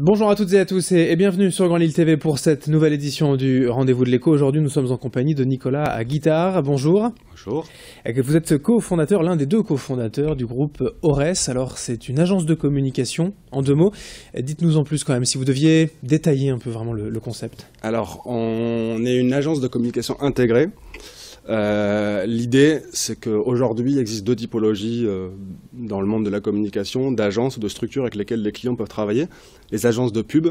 Bonjour à toutes et à tous et bienvenue sur Grand Lille TV pour cette nouvelle édition du Rendez-vous de l'écho. Aujourd'hui, nous sommes en compagnie de Nicolas à guitare. Bonjour. Bonjour. Vous êtes cofondateur, l'un des deux cofondateurs du groupe Aures. Alors, c'est une agence de communication. En deux mots, dites-nous en plus quand même, si vous deviez détailler un peu vraiment le concept. Alors, on est une agence de communication intégrée. L'idée, c'est qu'aujourd'hui, il existe deux typologies dans le monde de la communication, d'agences ou de structures avec lesquelles les clients peuvent travailler. Les agences de pub,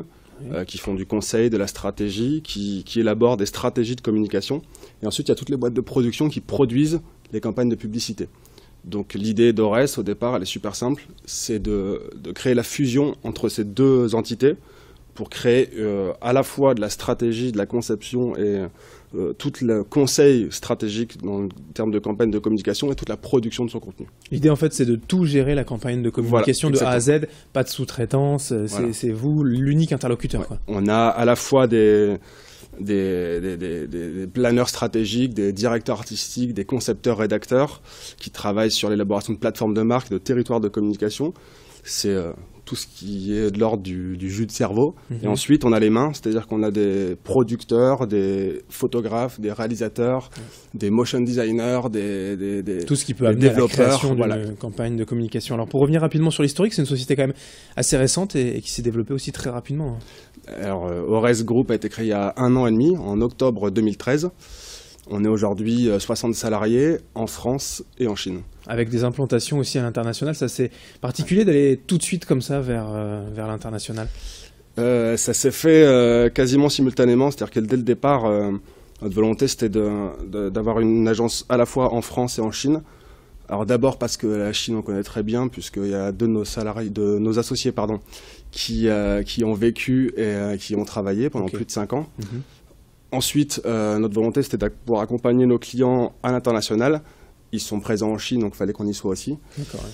qui font du conseil, de la stratégie, qui élaborent des stratégies de communication. Et ensuite, il y a toutes les boîtes de production qui produisent les campagnes de publicité. Donc l'idée d'Aures, au départ, elle est super simple, c'est de créer la fusion entre ces deux entités pour créer à la fois de la stratégie, de la conception et tout le conseil stratégique en termes de campagne de communication et toute la production de son contenu. L'idée en fait c'est de tout gérer la campagne de communication de A à Z, pas de sous-traitance, c'est vous l'unique interlocuteur. Ouais. Quoi. On a à la fois des planeurs stratégiques, des directeurs artistiques, des concepteurs rédacteurs qui travaillent sur l'élaboration de plateformes de marque, de territoires de communication. C'est tout ce qui est de l'ordre du jus de cerveau. Et ensuite, on a les mains, c'est-à-dire qu'on a des producteurs, des photographes, des réalisateurs, des motion designers, tout ce qui peut amener à la création d'une campagne de communication. Alors, pour revenir rapidement sur l'historique, c'est une société quand même assez récente et qui s'est développée aussi très rapidement. Alors, Aures Group a été créé il y a 1 an et demi, en octobre 2013. On est aujourd'hui 60 salariés en France et en Chine. Avec des implantations aussi à l'international, ça c'est particulier d'aller tout de suite comme ça vers l'international. Ça s'est fait quasiment simultanément, c'est-à-dire que dès le départ, notre volonté c'était d'avoir une agence à la fois en France et en Chine. Alors d'abord parce que la Chine on connaît très bien, puisqu'il y a deux de nos associés qui ont vécu et qui ont travaillé pendant plus de 5 ans. Ensuite, notre volonté, c'était de pouvoir accompagner nos clients à l'international. Ils sont présents en Chine, donc il fallait qu'on y soit aussi. D'accord.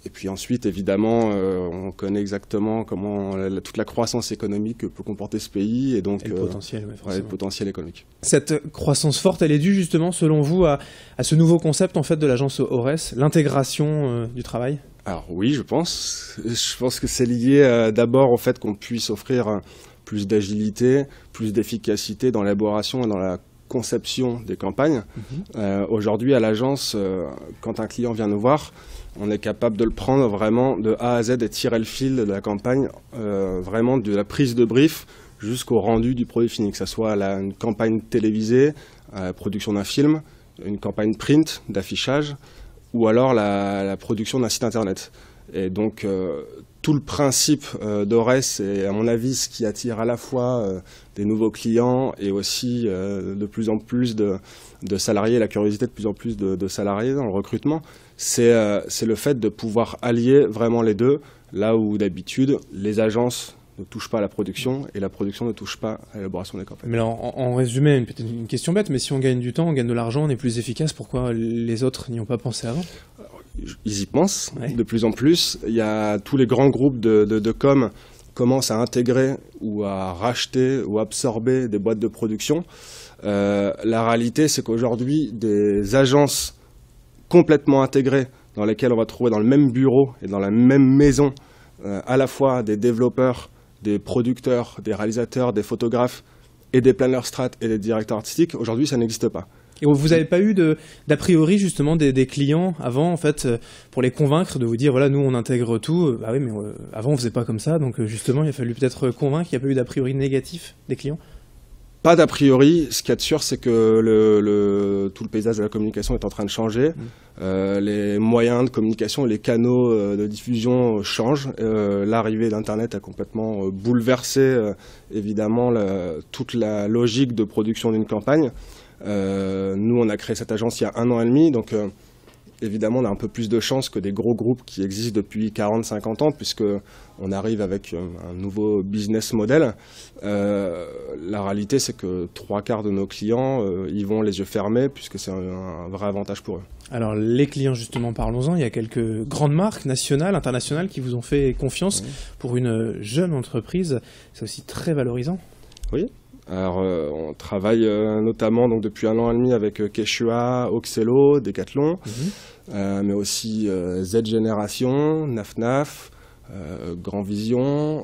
Et puis ensuite, évidemment, on connaît exactement comment toute la croissance économique peut comporter ce pays. Et donc, le potentiel, le potentiel économique. Cette croissance forte, elle est due justement, selon vous, à ce nouveau concept en fait, de l'agence Aures, l'intégration du travail ? Alors oui, je pense. Je pense que c'est lié d'abord au fait qu'on puisse offrir plus d'agilité, plus d'efficacité dans l'élaboration et dans la conception des campagnes. Aujourd'hui, à l'agence, quand un client vient nous voir, on est capable de le prendre vraiment de A à Z et tirer le fil de la campagne, vraiment de la prise de brief jusqu'au rendu du produit fini, que ce soit une campagne télévisée, la production d'un film, une campagne print d'affichage, ou alors la production d'un site internet. Et donc, tout le principe d'Aures, c'est à mon avis ce qui attire à la fois des nouveaux clients et aussi de plus en plus de salariés, la curiosité de plus en plus de salariés dans le recrutement, c'est le fait de pouvoir allier vraiment les deux, là où d'habitude les agences ne touchent pas à la production et la production ne touche pas à l'élaboration des campagnes. Mais alors, en résumé, peut-être une question bête, mais si on gagne du temps, on gagne de l'argent, on est plus efficace, pourquoi les autres n'y ont pas pensé avant ? Ils y pensent de plus en plus. Il y a tous les grands groupes de com commencent à intégrer ou à racheter ou absorber des boîtes de production. La réalité, c'est qu'aujourd'hui, des agences complètement intégrées dans lesquelles on va trouver dans le même bureau et dans la même maison à la fois des développeurs, des producteurs, des réalisateurs, des photographes et des planeurs strat et des directeurs artistiques, aujourd'hui, ça n'existe pas. Et vous n'avez pas eu d'a priori justement des clients avant en fait pour les convaincre de vous dire voilà nous on intègre tout, bah oui mais avant on faisait pas comme ça donc justement il a fallu peut-être convaincre, il n'y a pas eu d'a priori négatif des clients? Pas d'a priori, ce qu'il y a de sûr c'est que tout le paysage de la communication est en train de changer, les moyens de communication, les canaux de diffusion changent, l'arrivée d'Internet a complètement bouleversé évidemment toute la logique de production d'une campagne. Nous, on a créé cette agence il y a 1 an et demi, donc évidemment, on a un peu plus de chance que des gros groupes qui existent depuis 40-50 ans, puisqu'on arrive avec un nouveau business model. La réalité, c'est que 3/4 de nos clients y vont les yeux fermés, puisque c'est un vrai avantage pour eux. Alors, les clients, justement, parlons-en. Il y a quelques grandes marques nationales, internationales, qui vous ont fait confiance pour une jeune entreprise. C'est aussi très valorisant. Oui. Alors, on travaille notamment donc, depuis 1 an et demi avec Quechua, Oxelo, Decathlon, mais aussi Z Génération, Naf Naf, Grand Vision,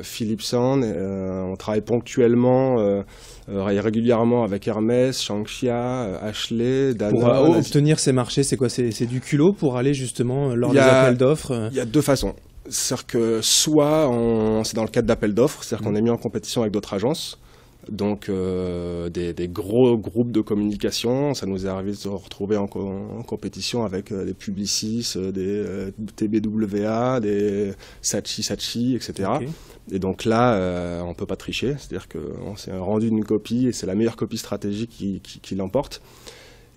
Philips Sound. On travaille ponctuellement et régulièrement avec Hermès, Shangxia, Ashley, Danone. Pour obtenir ces marchés, c'est quoi? C'est du culot pour aller justement lors des appels d'offres? Il y a deux façons. C'est-à-dire que soit c'est dans le cadre d'appels d'offres, c'est-à-dire qu'on est mis en compétition avec d'autres agences, donc des gros groupes de communication. Ça nous est arrivé de se retrouver en compétition avec des Publicis, des TBWA, des Saatchi, etc. Okay. Et donc là, on ne peut pas tricher, c'est-à-dire qu'on s'est rendu une copie et c'est la meilleure copie stratégique qui l'emporte.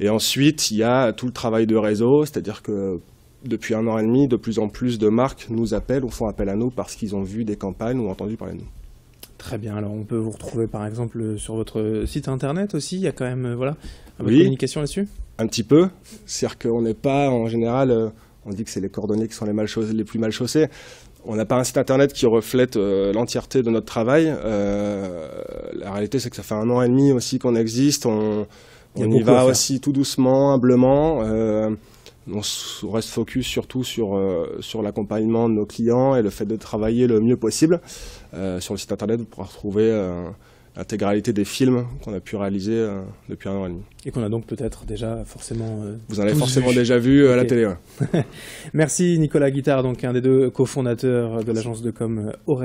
Et ensuite, il y a tout le travail de réseau, c'est-à-dire que depuis 1 an et demi, de plus en plus de marques nous appellent ou font appel à nous parce qu'ils ont vu des campagnes ou entendu parler de nous. Très bien, alors on peut vous retrouver par exemple sur votre site internet aussi, il y a quand même un peu de communication là-dessus? Un petit peu, c'est-à-dire qu'on n'est pas en général, on dit que c'est les cordonniers qui sont les plus mal chaussés. On n'a pas un site internet qui reflète l'entièreté de notre travail. La réalité, c'est que ça fait 1 an et demi aussi qu'on existe, on y va aussi tout doucement, humblement. On reste focus surtout sur l'accompagnement de nos clients et le fait de travailler le mieux possible. Sur le site internet, vous pourrez retrouver l'intégralité des films qu'on a pu réaliser depuis 1 an et demi. Et qu'on a donc peut-être déjà forcément Vous en avez forcément déjà vu à la télé. Ouais. Merci Nicolas Guittard, donc un des 2 cofondateurs de l'agence de com Aures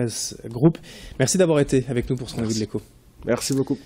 Group. Merci d'avoir été avec nous pour ce rendez-vous de l'écho. Merci beaucoup.